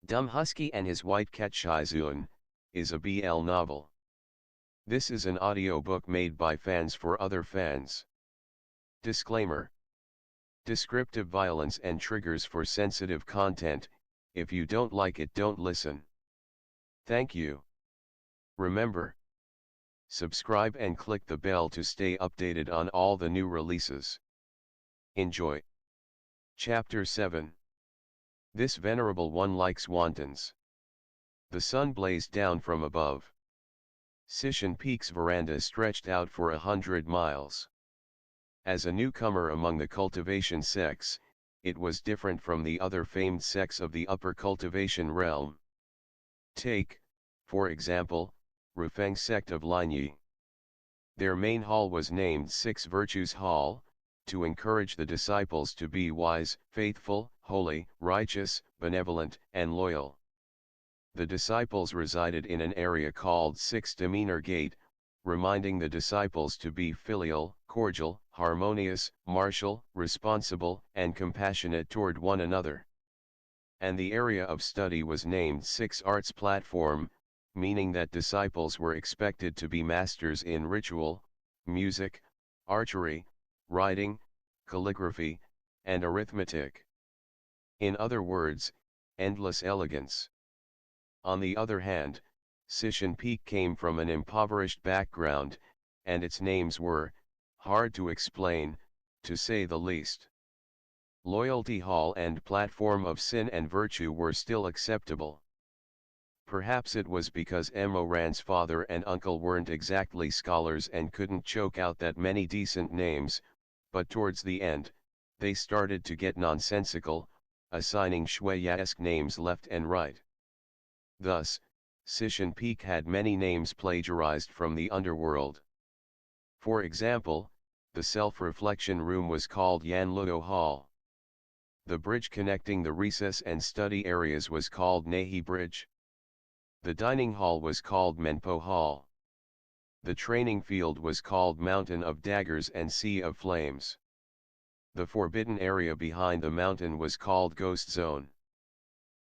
Dumb Husky and His White Cat Shizun is a BL novel. This is an audiobook made by fans for other fans. Disclaimer: descriptive violence and triggers for sensitive content. If you don't like it, don't listen. Thank you. Remember, subscribe and click the bell to stay updated on all the new releases. Enjoy. Chapter 7. This venerable one likes wontons. The sun blazed down from above. Shizun Peak's veranda stretched out for 100 miles. As a newcomer among the cultivation sects, it was different from the other famed sects of the upper cultivation realm. Take, for example, Rufeng sect of Linyi. Their main hall was named Six Virtues Hall, to encourage the disciples to be wise, faithful, holy, righteous, benevolent, and loyal. The disciples resided in an area called Six Demeanor Gate, reminding the disciples to be filial, cordial, harmonious, martial, responsible, and compassionate toward one another. And the area of study was named Six Arts Platform, meaning that disciples were expected to be masters in ritual, music, archery, writing, calligraphy, and arithmetic. In other words, endless elegance. On the other hand, Shizun Peak came from an impoverished background, and its names were hard to explain, to say the least. Loyalty Hall and Platform of Sin and Virtue were still acceptable. Perhaps it was because Moran's father and uncle weren't exactly scholars and couldn't choke out that many decent names, but towards the end, they started to get nonsensical, assigning Shui-esque names left and right. Thus, Shizun Peak had many names plagiarized from the underworld. For example, the self-reflection room was called Yanluo Hall. The bridge connecting the recess and study areas was called Nahi Bridge. The dining hall was called Menpo Hall. The training field was called Mountain of Daggers and Sea of Flames. The forbidden area behind the mountain was called Ghost Zone.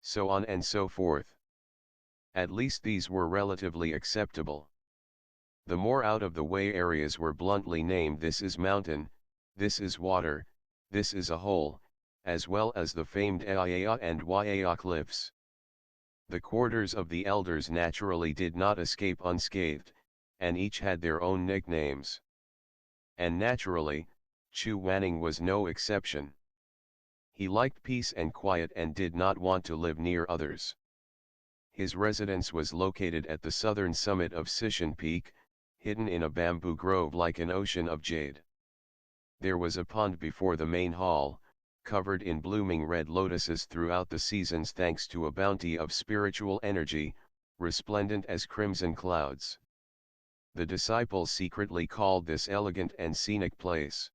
So on and so forth. At least these were relatively acceptable. The more out-of-the-way areas were bluntly named "This is mountain, this is water, this is a hole," as well as the famed Aia and Waia cliffs. The quarters of the elders naturally did not escape unscathed, and each had their own nicknames. And naturally, Chu Wanning was no exception. He liked peace and quiet and did not want to live near others. His residence was located at the southern summit of Shizun Peak, hidden in a bamboo grove like an ocean of jade. There was a pond before the main hall, covered in blooming red lotuses throughout the seasons thanks to a bounty of spiritual energy, resplendent as crimson clouds. The disciples secretly called this elegant and scenic place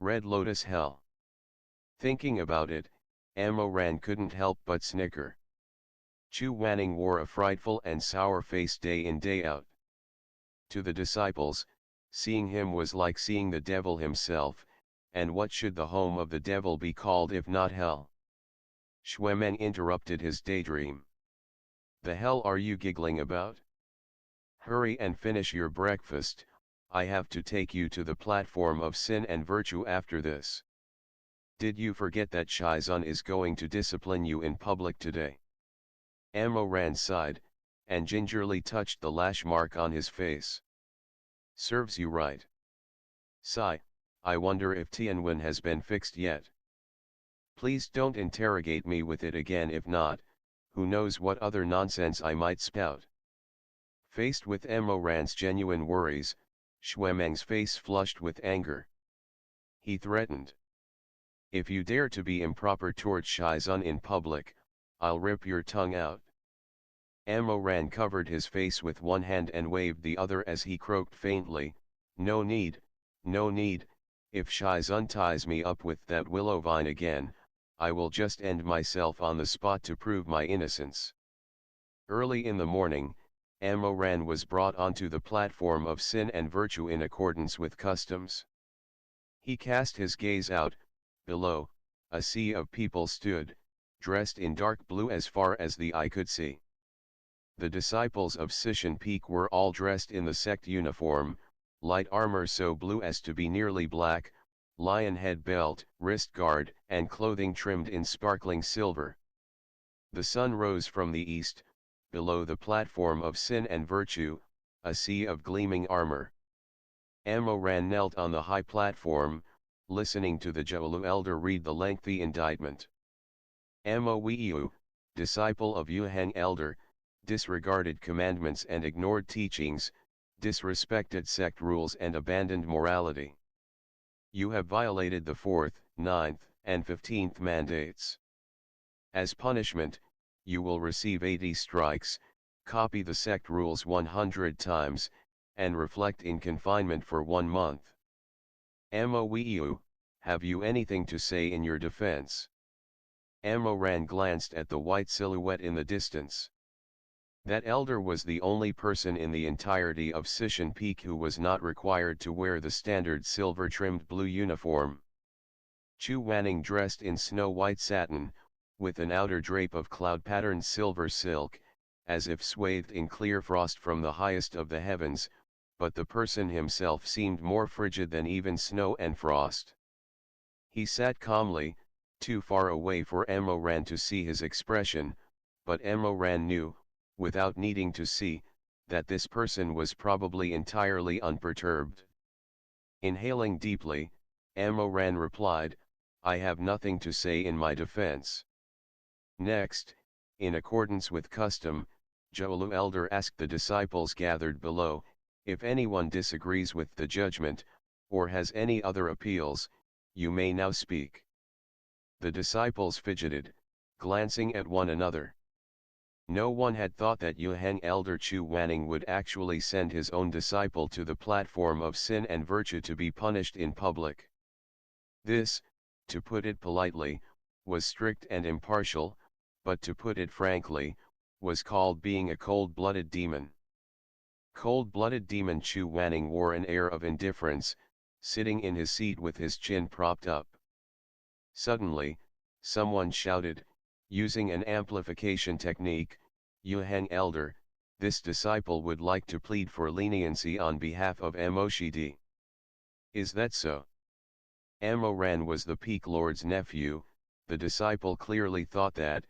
Red Lotus Hell. Thinking about it, Moran couldn't help but snicker. Chu Wanning wore a frightful and sour face day in day out. To the disciples, seeing him was like seeing the devil himself, and what should the home of the devil be called if not hell? Ch07 interrupted his daydream. The hell are you giggling about? Hurry and finish your breakfast, I have to take you to the platform of sin and virtue after this. Did you forget that Shizun is going to discipline you in public today? Moran sighed, and gingerly touched the lash mark on his face. Serves you right. Sigh, I wonder if Tianwen has been fixed yet. Please don't interrogate me with it again, if not, who knows what other nonsense I might spout. Faced with Moran's genuine worries, Ch07's face flushed with anger. He threatened. If you dare to be improper towards Shizun in public, I'll rip your tongue out. Moran covered his face with one hand and waved the other as he croaked faintly, no need, no need, if Shizun ties me up with that willow vine again, I will just end myself on the spot to prove my innocence. Early in the morning, Moran was brought onto the platform of sin and virtue in accordance with customs. He cast his gaze out. Below, a sea of people stood, dressed in dark blue as far as the eye could see. The disciples of Shizun Peak were all dressed in the sect uniform, light armor so blue as to be nearly black, lion head belt, wrist guard, and clothing trimmed in sparkling silver. The sun rose from the east, below the platform of sin and virtue, a sea of gleaming armor. Amoran knelt on the high platform, listening to the Ch07 elder read the lengthy indictment. Amowiu, disciple of Yuheng elder, disregarded commandments and ignored teachings, disrespected sect rules and abandoned morality. You have violated the 4th, 9th, and 15th mandates. As punishment, you will receive 80 strikes, copy the sect rules 100 times, and reflect in confinement for 1 month. Amowiu, have you anything to say in your defense? Amoran glanced at the white silhouette in the distance. That elder was the only person in the entirety of Shizun Peak who was not required to wear the standard silver-trimmed blue uniform. Chu Wanning dressed in snow-white satin, with an outer drape of cloud-patterned silver silk, as if swathed in clear frost from the highest of the heavens, but the person himself seemed more frigid than even snow and frost. He sat calmly, too far away for Amoran to see his expression, but Amoran knew, without needing to see, that this person was probably entirely unperturbed. Inhaling deeply, Amoran replied, I have nothing to say in my defense. Next, in accordance with custom, Ch07 elder asked the disciples gathered below, if anyone disagrees with the judgment, or has any other appeals, you may now speak. The disciples fidgeted, glancing at one another. No one had thought that Yuheng elder Chu Wanning would actually send his own disciple to the platform of sin and virtue to be punished in public. This, to put it politely, was strict and impartial, but to put it frankly, was called being a cold-blooded demon. Cold-blooded demon Chu Wanning wore an air of indifference, sitting in his seat with his chin propped up. Suddenly, someone shouted, using an amplification technique, Yuheng elder, this disciple would like to plead for leniency on behalf of Moshidi. Is that so? Amoran was the Peak Lord's nephew. The disciple clearly thought that,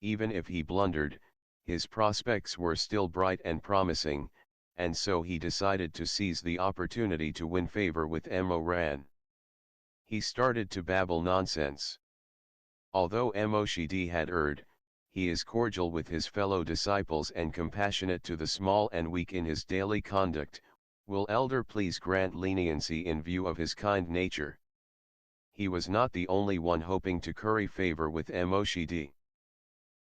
even if he blundered, his prospects were still bright and promising, and so he decided to seize the opportunity to win favor with Amoran. He started to babble nonsense. Although Moshidi had erred, he is cordial with his fellow disciples and compassionate to the small and weak in his daily conduct. Will elder please grant leniency in view of his kind nature? He was not the only one hoping to curry favor with Moshidi.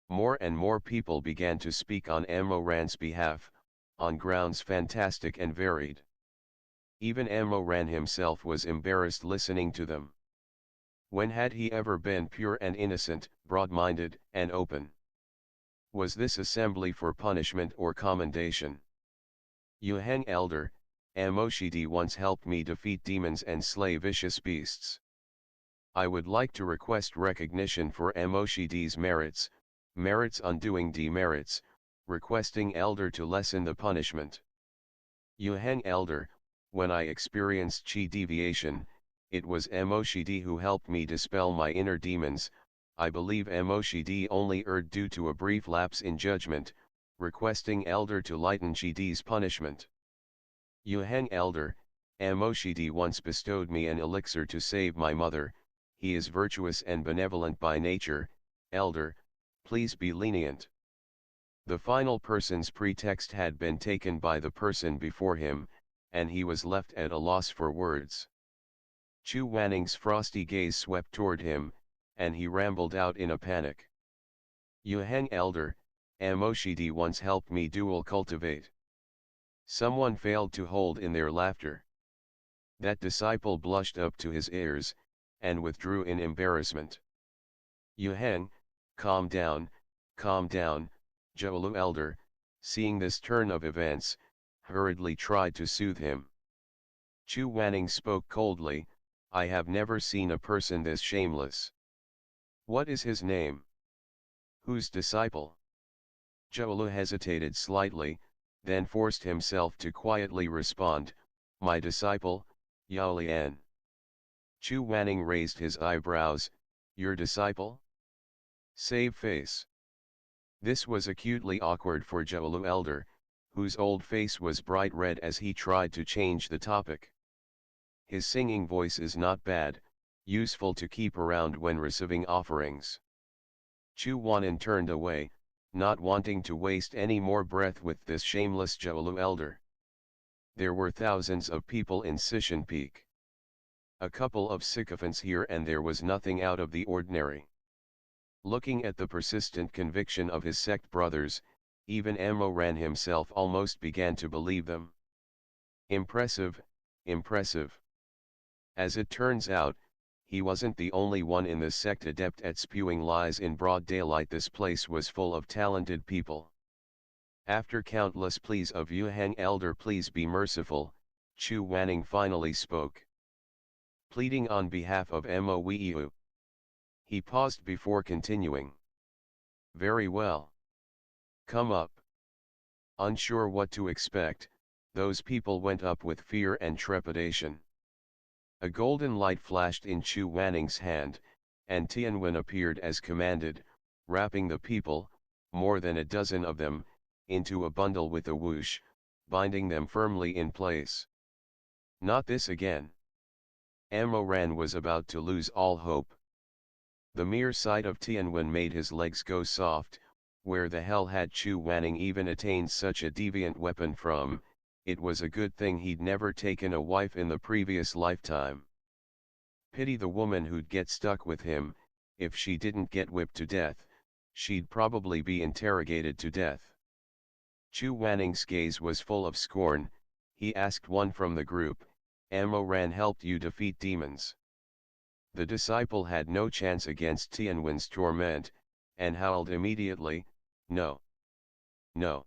More and more people began to speak on Amoran's behalf, on grounds fantastic and varied. Even Amoran himself was embarrassed listening to them. When had he ever been pure and innocent, broad-minded, and open? Was this assembly for punishment or commendation? Yuheng elder, Moshidi once helped me defeat demons and slay vicious beasts. I would like to request recognition for Moshidi's merits, merits undoing demerits, requesting elder to lessen the punishment. Yuheng elder, when I experienced chi deviation, it was Moshidi who helped me dispel my inner demons. I believe Moshidi only erred due to a brief lapse in judgment, requesting elder to lighten Chidi's punishment. Yuheng elder, Moshidi once bestowed me an elixir to save my mother. He is virtuous and benevolent by nature. Elder, please be lenient. The final person's pretext had been taken by the person before him, and he was left at a loss for words. Chu Wanning's frosty gaze swept toward him, and he rambled out in a panic. Yuheng elder, Moshidi once helped me dual cultivate. Someone failed to hold in their laughter. That disciple blushed up to his ears, and withdrew in embarrassment. Yuheng, calm down, Ch07 elder, seeing this turn of events, hurriedly tried to soothe him. Chu Wanning spoke coldly, I have never seen a person this shameless. What is his name? Whose disciple? Zhou hesitated slightly, then forced himself to quietly respond, my disciple, Yao Lian. Chu Wanning raised his eyebrows, your disciple? Save face. This was acutely awkward for Zhou elder, whose old face was bright red as he tried to change the topic. His singing voice is not bad, useful to keep around when receiving offerings. Chu Wanning turned away, not wanting to waste any more breath with this shameless Zhou elder. There were thousands of people in Sishan Peak. A couple of sycophants here and there was nothing out of the ordinary. Looking at the persistent conviction of his sect brothers, even Mo Ran himself almost began to believe them. Impressive, impressive. As it turns out, he wasn't the only one in the sect adept at spewing lies in broad daylight. This place was full of talented people. After countless pleas of Yu Hang elder, please be merciful, Chu Wanning finally spoke. Pleading on behalf of Mo Weiyu. He paused before continuing. Very well. Come up. Unsure what to expect, those people went up with fear and trepidation. A golden light flashed in Chu Wanning's hand, and Tianwen appeared as commanded, wrapping the people, more than a dozen of them, into a bundle with a whoosh, binding them firmly in place. Not this again. Mo Ran was about to lose all hope. The mere sight of Tianwen made his legs go soft. Where the hell had Chu Wanning even attained such a deviant weapon from? It was a good thing he'd never taken a wife in the previous lifetime. Pity the woman who'd get stuck with him. If she didn't get whipped to death, she'd probably be interrogated to death. Chu Wanning's gaze was full of scorn. He asked one from the group, Mo Ran helped you defeat demons. The disciple had no chance against Tianwen's torment, and howled immediately, no. No.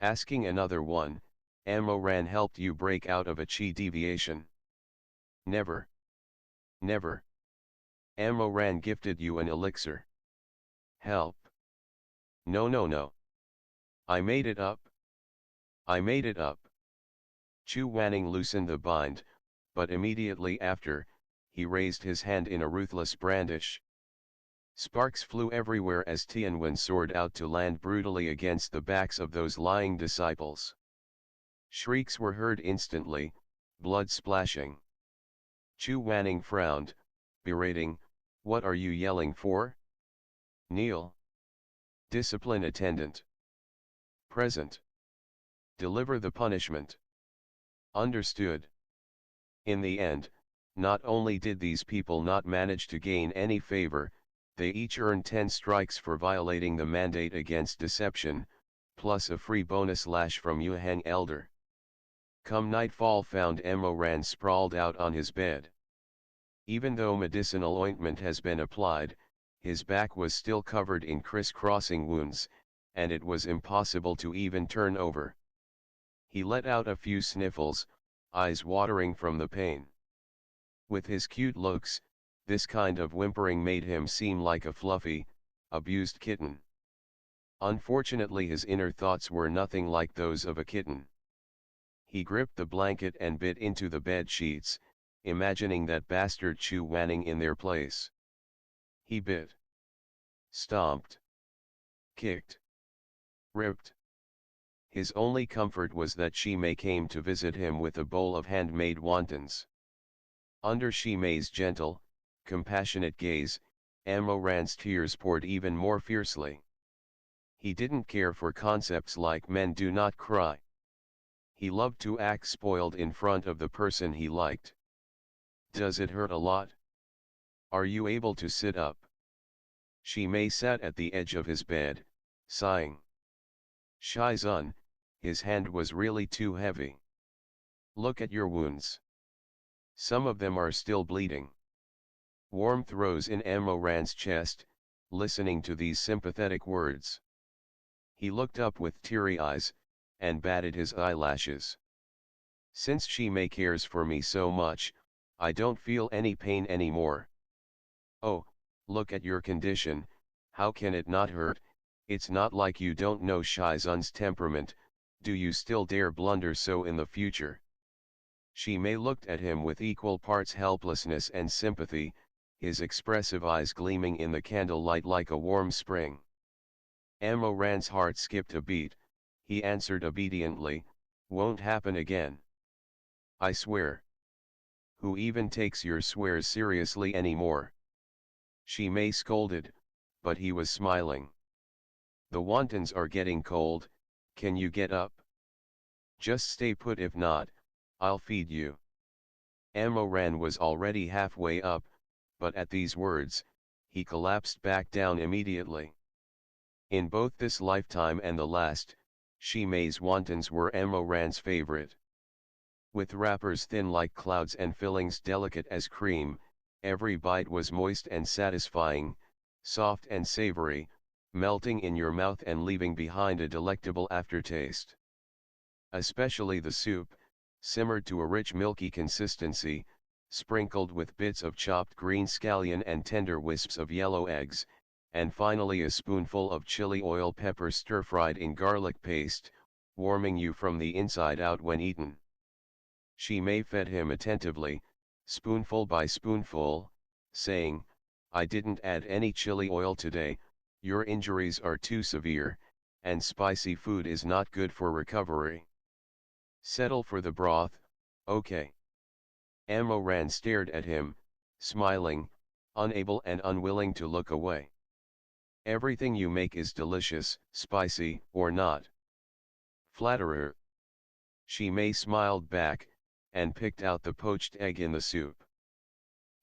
Asking another one, Mo Ran helped you break out of a chi deviation. Never. Never. Mo Ran gifted you an elixir. Help. No no no. I made it up. I made it up. Chu Wanning loosened the bind, but immediately after, he raised his hand in a ruthless brandish. Sparks flew everywhere as Tianwen soared out to land brutally against the backs of those lying disciples. Shrieks were heard instantly, blood splashing. Chu Wanning frowned, berating, what are you yelling for? Kneel. Discipline attendant. Present. Deliver the punishment. Understood. In the end, not only did these people not manage to gain any favor, they each earned 10 strikes for violating the mandate against deception, plus a free bonus lash from Yu Hang elder. Come nightfall found Mo Ran sprawled out on his bed. Even though medicinal ointment has been applied, his back was still covered in criss-crossing wounds, and it was impossible to even turn over. He let out a few sniffles, eyes watering from the pain. With his cute looks, this kind of whimpering made him seem like a fluffy, abused kitten. Unfortunately, his inner thoughts were nothing like those of a kitten. He gripped the blanket and bit into the bed sheets, imagining that bastard Chu Wanning in their place. He bit, stomped, kicked, ripped. His only comfort was that Shimei came to visit him with a bowl of handmade wontons. Under Shimei's gentle, compassionate gaze, Mo Ran's tears poured even more fiercely. He didn't care for concepts like men do not cry. He loved to act spoiled in front of the person he liked. Does it hurt a lot? Are you able to sit up? Shimei sat at the edge of his bed, sighing. Shizun, his hand was really too heavy. Look at your wounds. Some of them are still bleeding. Warmth rose in Mo Ran's chest, listening to these sympathetic words. He looked up with teary eyes, and batted his eyelashes. Since Shimei cares for me so much, I don't feel any pain anymore. Oh, look at your condition, How can it not hurt? It's not like you don't know Shizun's temperament, do you still dare blunder so in the future? Shimei looked at him with equal parts helplessness and sympathy, his expressive eyes gleaming in the candlelight like a warm spring. Amoran's heart skipped a beat, he answered obediently, "Won't happen again. I swear." "Who even takes your swears seriously anymore?" Shimei scolded, but he was smiling. "The wontons are getting cold, can you get up? Just stay put, if not, I'll feed you." Amoran was already halfway up, but at these words, he collapsed back down immediately. In both this lifetime and the last, Shimei's wontons were Amoran's favorite. With wrappers thin like clouds and fillings delicate as cream, every bite was moist and satisfying, soft and savory, melting in your mouth and leaving behind a delectable aftertaste. Especially the soup, simmered to a rich milky consistency, sprinkled with bits of chopped green scallion and tender wisps of yellow eggs, and finally a spoonful of chili oil pepper stir-fried in garlic paste, warming you from the inside out when eaten. Shimei fed him attentively, spoonful by spoonful, saying, "I didn't add any chili oil today, your injuries are too severe, and spicy food is not good for recovery. Settle for the broth, okay?" Amoran stared at him, smiling, unable and unwilling to look away. "Everything you make is delicious, spicy or not." "Flatterer." Shimei smiled back, and picked out the poached egg in the soup.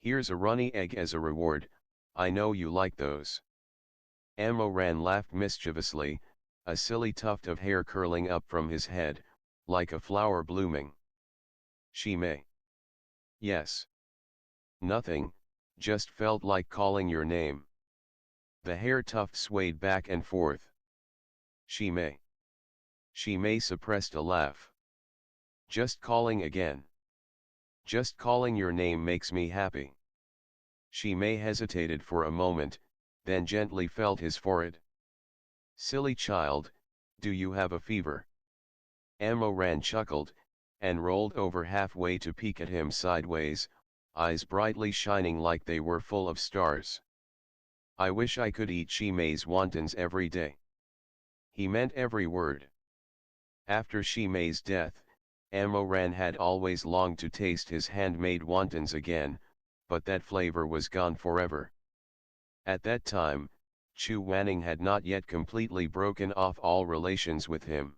"Here's a runny egg as a reward, I know you like those." Amoran laughed mischievously, a silly tuft of hair curling up from his head, like a flower blooming. "Shimei." "Yes." "Nothing, just felt like calling your name." The hair tuft swayed back and forth. "Shimei." Shimei suppressed a laugh. "Just calling again. Just calling your name makes me happy." Shimei hesitated for a moment, then gently felt his forehead. "Silly child, do you have a fever?" Amoran chuckled, and rolled over halfway to peek at him sideways, eyes brightly shining like they were full of stars. "I wish I could eat Shimei's wontons every day." He meant every word. After Shimei's death, Amoran had always longed to taste his handmade wontons again, but that flavor was gone forever. At that time, Chu Wanning had not yet completely broken off all relations with him.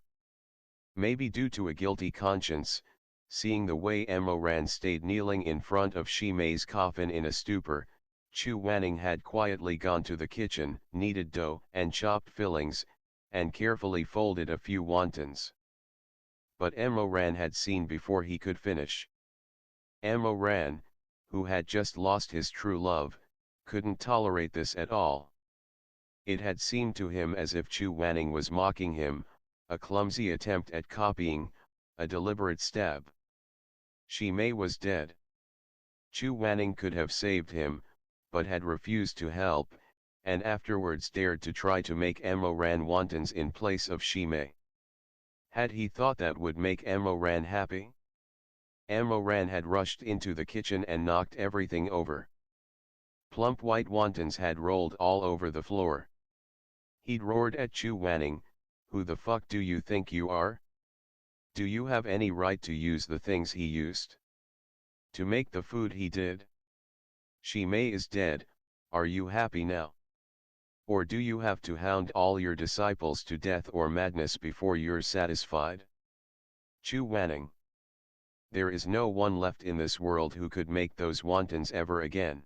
Maybe due to a guilty conscience, seeing the way Amoran stayed kneeling in front of Shimei's coffin in a stupor, Chu Wanning had quietly gone to the kitchen, kneaded dough and chopped fillings, and carefully folded a few wontons. But Amoran had seen before he could finish. Amoran, who had just lost his true love, couldn't tolerate this at all. It had seemed to him as if Chu Wanning was mocking him, a clumsy attempt at copying, a deliberate stab. Shimei was dead. Chu Wanning could have saved him, but had refused to help, and afterwards dared to try to make Amoran wontons in place of Shimei. Had he thought that would make Amoran happy? Amoran had rushed into the kitchen and knocked everything over. Plump white wontons had rolled all over the floor. He'd roared at Chu Wanning, "Who the fuck do you think you are? Do you have any right to use the things he used? To make the food he did? Shimei is dead, are you happy now? Or do you have to hound all your disciples to death or madness before you're satisfied? Chu Wanning. There is no one left in this world who could make those wontons ever again.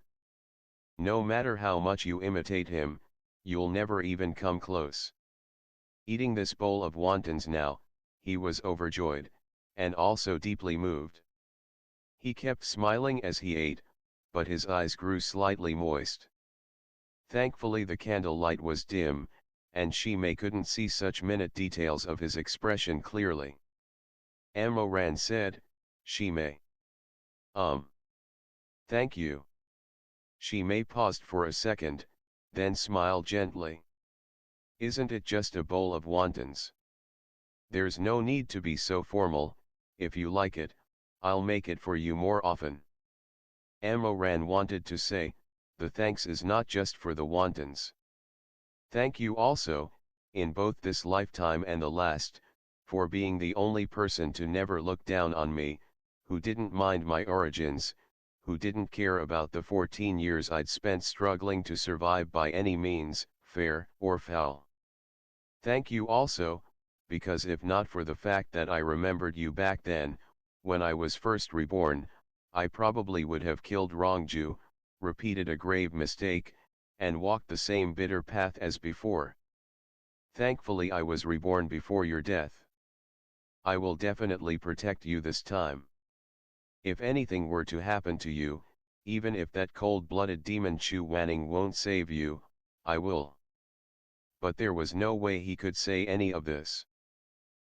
No matter how much you imitate him, you'll never even come close." Eating this bowl of wontons now, he was overjoyed, and also deeply moved. He kept smiling as he ate, but his eyes grew slightly moist. Thankfully the candlelight was dim, and Shimei couldn't see such minute details of his expression clearly. Amoran said, "Shimei. Thank you." Shimei paused for a second, then smile gently. Isn't it just a bowl of wontons? There's no need to be so formal. If you like it, I'll make it for you more often. Amoran wanted to say, the thanks is not just for the wontons. Thank you also, in both this lifetime and the last, for being the only person to never look down on me, who didn't mind my origins, who didn't care about the 14 years I'd spent struggling to survive by any means, fair or foul. Thank you also, because if not for the fact that I remembered you back then, when I was first reborn, I probably would have killed Rongju, repeated a grave mistake, and walked the same bitter path as before. Thankfully I was reborn before your death. I will definitely protect you this time. If anything were to happen to you, even if that cold-blooded demon Chu Wanning won't save you, I will. But there was no way he could say any of this.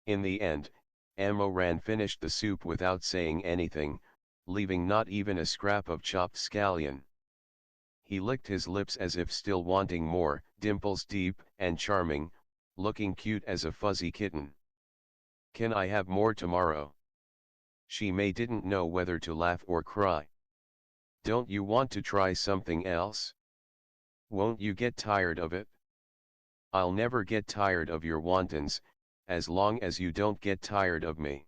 In the end, Amoran finished the soup without saying anything, leaving not even a scrap of chopped scallion. He licked his lips as if still wanting more, dimples deep and charming, looking cute as a fuzzy kitten. Can I have more tomorrow? Shimei didn't know whether to laugh or cry. Don't you want to try something else? Won't you get tired of it? I'll never get tired of your wontons, as long as you don't get tired of me.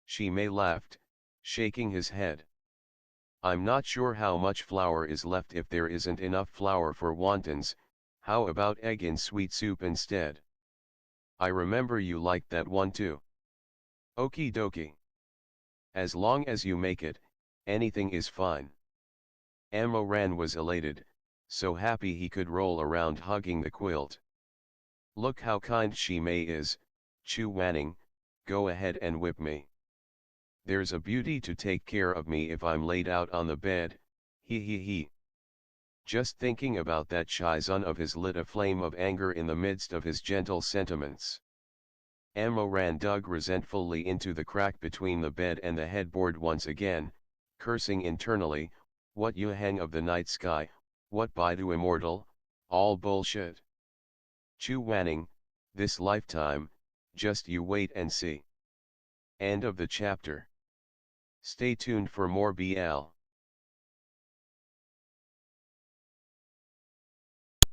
Shimei laughed, shaking his head. I'm not sure how much flour is left. If there isn't enough flour for wontons, how about egg in sweet soup instead? I remember you liked that one too. Okie dokie. As long as you make it, anything is fine. Amoran was elated, so happy he could roll around hugging the quilt. Look how kind Shimei is, Chu Wanning, go ahead and whip me. There's a beauty to take care of me if I'm laid out on the bed, he. Just thinking about that Shizun of his lit a flame of anger in the midst of his gentle sentiments. Amoran dug resentfully into the crack between the bed and the headboard once again, cursing internally, what you hang of the night sky, what Baidu immortal, all bullshit. Chu Wanning, this lifetime, just you wait and see. End of the chapter. Stay tuned for more BL.